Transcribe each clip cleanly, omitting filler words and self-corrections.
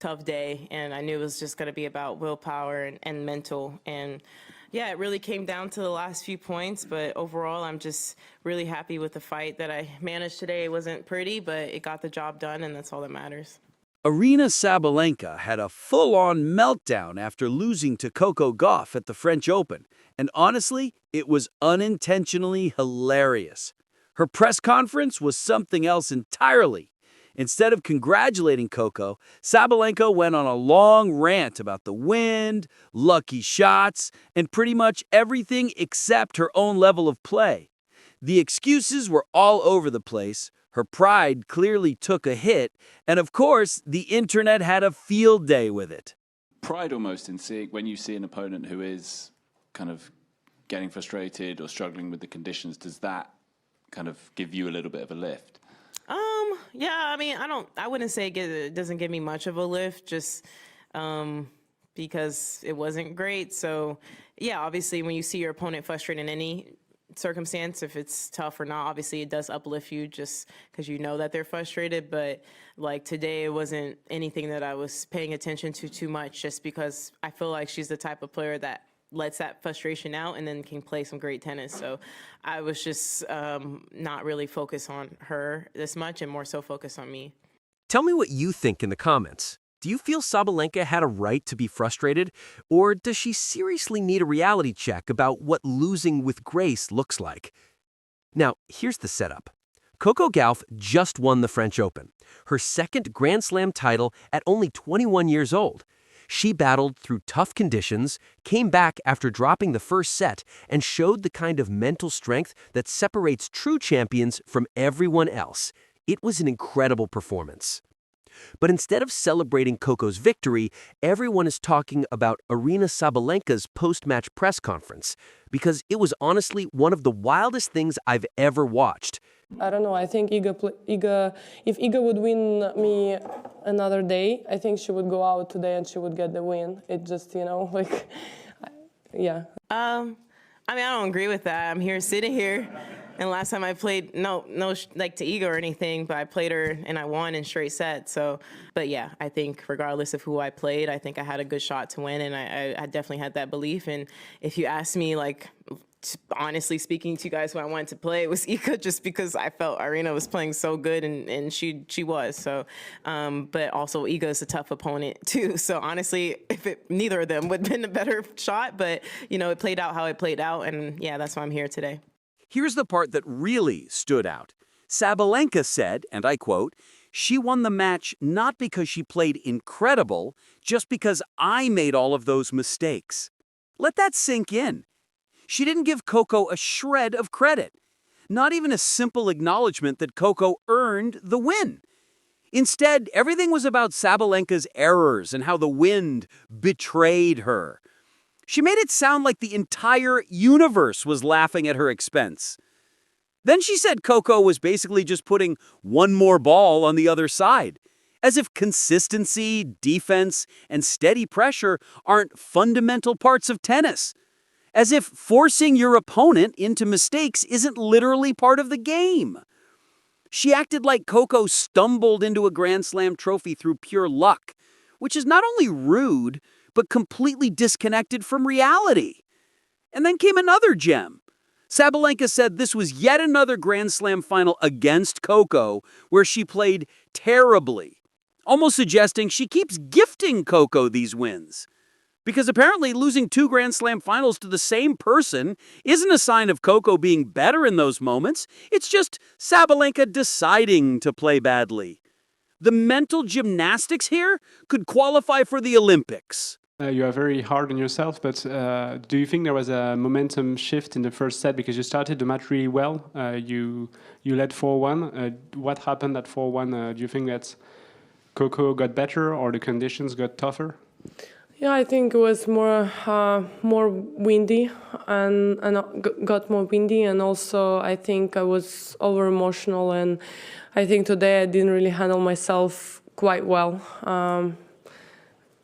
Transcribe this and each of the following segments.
tough day, and I knew it was just going to be about willpower and mental. And yeah, it really came down to the last few points, but overall, I'm just really happy with the fight that I managed today. It wasn't pretty, but it got the job done, and that's all that matters. Aryna Sabalenka had a full-on meltdown after losing to Coco Gauff at the French Open, and honestly, it was unintentionally hilarious. Her press conference was something else entirely. Instead of congratulating Coco, Sabalenka went on a long rant about the wind, lucky shots, and pretty much everything except her own level of play. The excuses were all over the place. Her pride clearly took a hit, and of course, the internet had a field day with it. Pride almost in seeing when you see an opponent who is kind of getting frustrated or struggling with the conditions, does that kind of give you a little bit of a lift? Yeah, I mean, I wouldn't say it doesn't give me much of a lift, just because it wasn't great. So yeah, obviously when you see your opponent frustrated in any circumstance, if it's tough or not, obviously it does uplift you just because you know that they're frustrated. But like today, it wasn't anything that I was paying attention to too much, just because I feel like she's the type of player that lets that frustration out and then can play some great tennis. So I was just not really focused on her this much and more so focused on me. Tell me what you think in the comments. Do you feel Sabalenka had a right to be frustrated, or does she seriously need a reality check about what losing with grace looks like? Now, here's the setup. Coco Gauff just won the French Open, her second Grand Slam title at only 21 years old. She battled through tough conditions, came back after dropping the first set, and showed the kind of mental strength that separates true champions from everyone else. It was an incredible performance. But instead of celebrating Coco's victory, everyone is talking about Aryna Sabalenka's post-match press conference, because it was honestly one of the wildest things I've ever watched. I don't know, I think if Iga would win me another day, I think she would go out today and she would get the win. It just, like, yeah. I mean, I don't agree with that. I'm here sitting here. And last time I played, no, like to Iga or anything, but I played her and I won in straight sets. So, but yeah, I think regardless of who I played, I think I had a good shot to win, and I definitely had that belief. And if you ask me, like, honestly speaking to you guys, who I wanted to play, it was Iga, just because I felt Aryna was playing so good, and she was. So, but also Iga is a tough opponent too. So honestly, neither of them would have been a better shot, but it played out how it played out, and yeah, that's why I'm here today. Here's the part that really stood out. Sabalenka said, and I quote, "She won the match not because she played incredible, just because I made all of those mistakes." Let that sink in. She didn't give Coco a shred of credit, not even a simple acknowledgement that Coco earned the win. Instead, everything was about Sabalenka's errors and how the wind betrayed her. She made it sound like the entire universe was laughing at her expense. Then she said Coco was basically just putting one more ball on the other side, as if consistency, defense, and steady pressure aren't fundamental parts of tennis. As if forcing your opponent into mistakes isn't literally part of the game. She acted like Coco stumbled into a Grand Slam trophy through pure luck, which is not only rude, but completely disconnected from reality. And then came another gem. Sabalenka said this was yet another Grand Slam final against Coco, where she played terribly, almost suggesting she keeps gifting Coco these wins. Because apparently losing 2 Grand Slam finals to the same person isn't a sign of Coco being better in those moments. It's just Sabalenka deciding to play badly. The mental gymnastics here could qualify for the Olympics. You are very hard on yourself, but do you think there was a momentum shift in the first set? Because you started the match really well. You led 4-1. What happened at 4-1? Do you think that Coco got better or the conditions got tougher? Yeah, I think it was more windy and got more windy, and also I think I was over emotional, and I think today I didn't really handle myself quite well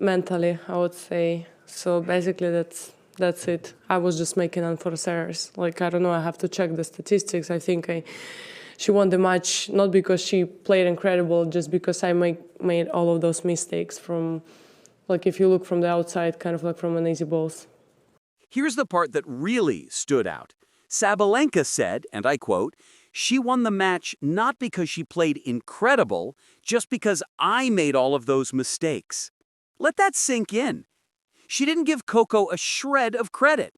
mentally, I would say. So basically that's it. I was just making unforced errors. Like, I don't know, I have to check the statistics. I think I she won the match not because she played incredible, just because I made all of those mistakes from, like, if you look from the outside, kind of like from an easy balls. Here's the part that really stood out. Sabalenka said, and I quote, "She won the match not because she played incredible, just because I made all of those mistakes." Let that sink in. She didn't give Coco a shred of credit.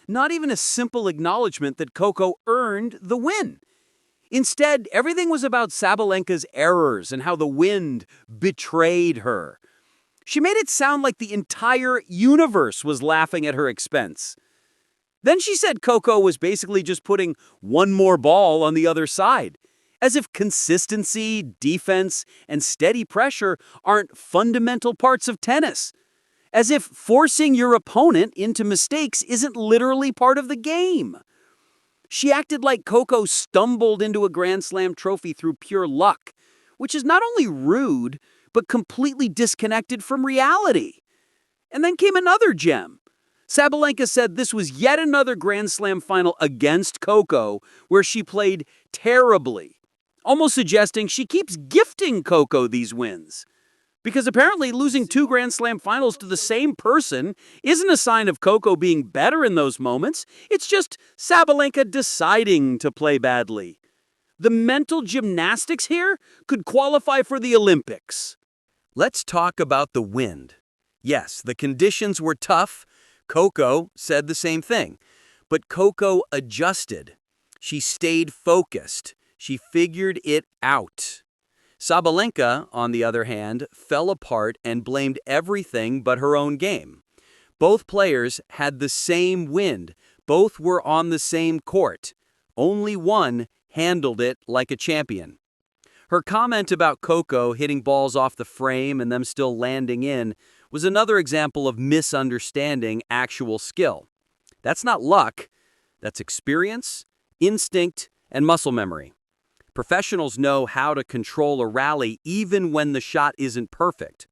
Not even a simple acknowledgement that Coco earned the win. Instead, everything was about Sabalenka's errors and how the wind betrayed her. She made it sound like the entire universe was laughing at her expense. Then she said Coco was basically just putting one more ball on the other side, as if consistency, defense, and steady pressure aren't fundamental parts of tennis. As if forcing your opponent into mistakes isn't literally part of the game. She acted like Coco stumbled into a Grand Slam trophy through pure luck, which is not only rude, but completely disconnected from reality. And then came another gem. Sabalenka said this was yet another Grand Slam final against Coco, where she played terribly, almost suggesting she keeps gifting Coco these wins. Because apparently losing 2 Grand Slam finals to the same person isn't a sign of Coco being better in those moments. It's just Sabalenka deciding to play badly. The mental gymnastics here could qualify for the Olympics. Let's talk about the wind. Yes, the conditions were tough. Coco said the same thing. But Coco adjusted. She stayed focused. She figured it out. Sabalenka, on the other hand, fell apart and blamed everything but her own game. Both players had the same wind. Both were on the same court. Only one handled it like a champion. Her comment about Coco hitting balls off the frame and them still landing in was another example of misunderstanding actual skill. That's not luck. That's experience, instinct, and muscle memory. Professionals know how to control a rally even when the shot isn't perfect.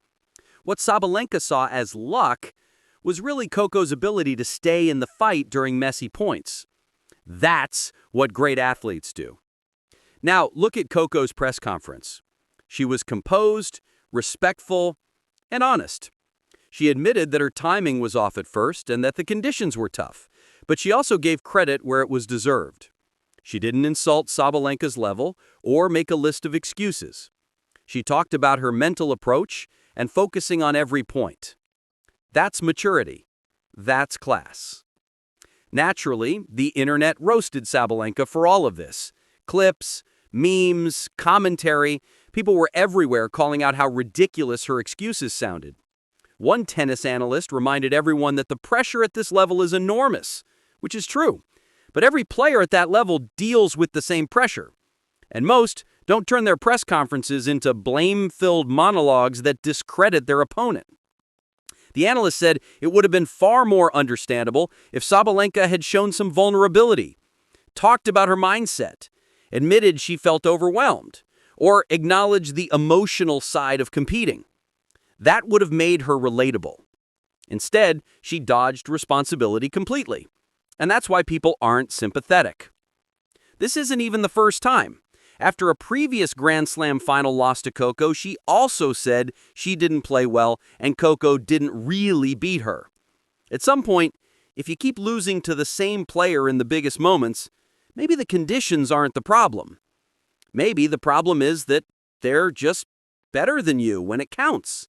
What Sabalenka saw as luck was really Coco's ability to stay in the fight during messy points. That's what great athletes do. Now, look at Coco's press conference. She was composed, respectful, and honest. She admitted that her timing was off at first and that the conditions were tough, but she also gave credit where it was deserved. She didn't insult Sabalenka's level or make a list of excuses. She talked about her mental approach and focusing on every point. That's maturity. That's class. Naturally, the internet roasted Sabalenka for all of this. Clips, memes, commentary, people were everywhere calling out how ridiculous her excuses sounded. One tennis analyst reminded everyone that the pressure at this level is enormous, which is true. But every player at that level deals with the same pressure. And most don't turn their press conferences into blame-filled monologues that discredit their opponent. The analyst said it would have been far more understandable if Sabalenka had shown some vulnerability, talked about her mindset, admitted she felt overwhelmed, or acknowledged the emotional side of competing. That would have made her relatable. Instead, she dodged responsibility completely. And that's why people aren't sympathetic. This isn't even the first time. After a previous Grand Slam final loss to Coco, she also said she didn't play well and Coco didn't really beat her. At some point, if you keep losing to the same player in the biggest moments, maybe the conditions aren't the problem. Maybe the problem is that they're just better than you when it counts.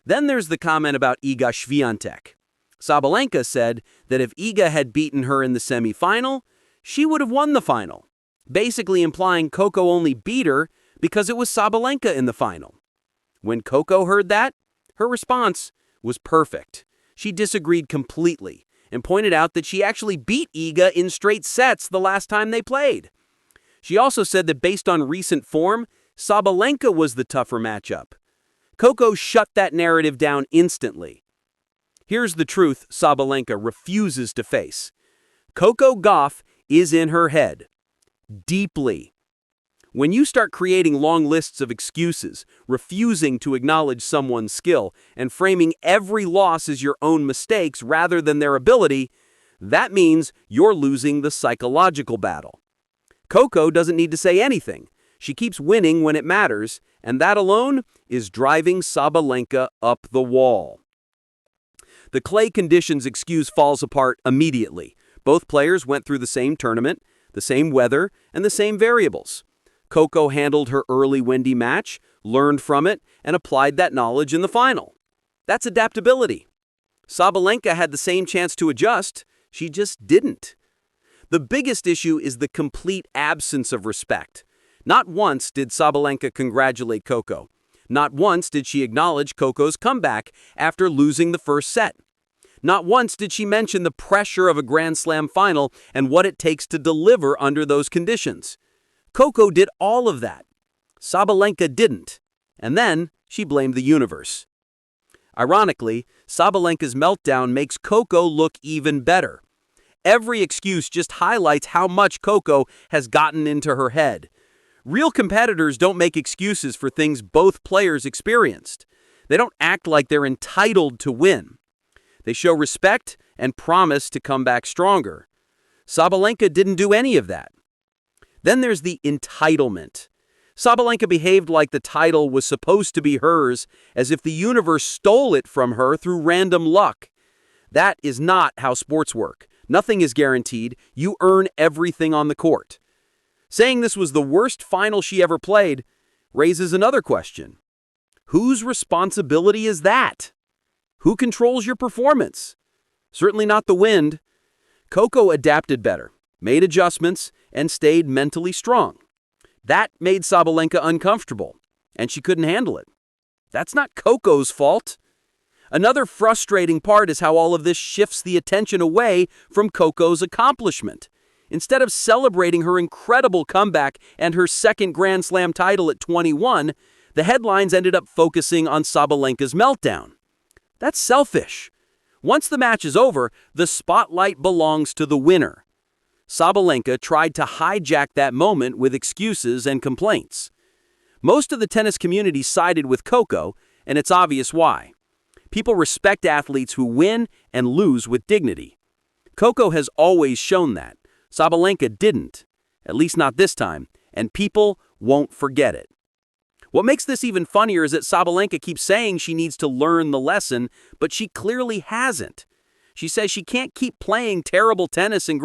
Then there's the comment about Iga Świątek. Sabalenka said that if Iga had beaten her in the semifinal, she would have won the final, basically implying Coco only beat her because it was Sabalenka in the final. When Coco heard that, her response was perfect. She disagreed completely and pointed out that she actually beat Iga in straight sets the last time they played. She also said that based on recent form, Sabalenka was the tougher matchup. Coco shut that narrative down instantly. Here's the truth Sabalenka refuses to face. Coco Gauff is in her head. Deeply. When you start creating long lists of excuses, refusing to acknowledge someone's skill, and framing every loss as your own mistakes rather than their ability, that means you're losing the psychological battle. Coco doesn't need to say anything. She keeps winning when it matters, and that alone is driving Sabalenka up the wall. The clay conditions excuse falls apart immediately. Both players went through the same tournament, the same weather, and the same variables. Coco handled her early windy match, learned from it, and applied that knowledge in the final. That's adaptability. Sabalenka had the same chance to adjust. She just didn't. The biggest issue is the complete absence of respect. Not once did Sabalenka congratulate Coco. Not once did she acknowledge Coco's comeback after losing the first set. Not once did she mention the pressure of a Grand Slam final and what it takes to deliver under those conditions. Coco did all of that. Sabalenka didn't. And then she blamed the universe. Ironically, Sabalenka's meltdown makes Coco look even better. Every excuse just highlights how much Coco has gotten into her head. Real competitors don't make excuses for things both players experienced. They don't act like they're entitled to win. They show respect and promise to come back stronger. Sabalenka didn't do any of that. Then there's the entitlement. Sabalenka behaved like the title was supposed to be hers, as if the universe stole it from her through random luck. That is not how sports work. Nothing is guaranteed. You earn everything on the court. Saying this was the worst final she ever played raises another question. Whose responsibility is that? Who controls your performance? Certainly not the wind. Coco adapted better, made adjustments, and stayed mentally strong. That made Sabalenka uncomfortable, and she couldn't handle it. That's not Coco's fault. Another frustrating part is how all of this shifts the attention away from Coco's accomplishment. Instead of celebrating her incredible comeback and her second Grand Slam title at 21, the headlines ended up focusing on Sabalenka's meltdown. That's selfish. Once the match is over, the spotlight belongs to the winner. Sabalenka tried to hijack that moment with excuses and complaints. Most of the tennis community sided with Coco, and it's obvious why. People respect athletes who win and lose with dignity. Coco has always shown that. Sabalenka didn't, at least not this time, and people won't forget it. What makes this even funnier is that Sabalenka keeps saying she needs to learn the lesson, but she clearly hasn't. She says she can't keep playing terrible tennis and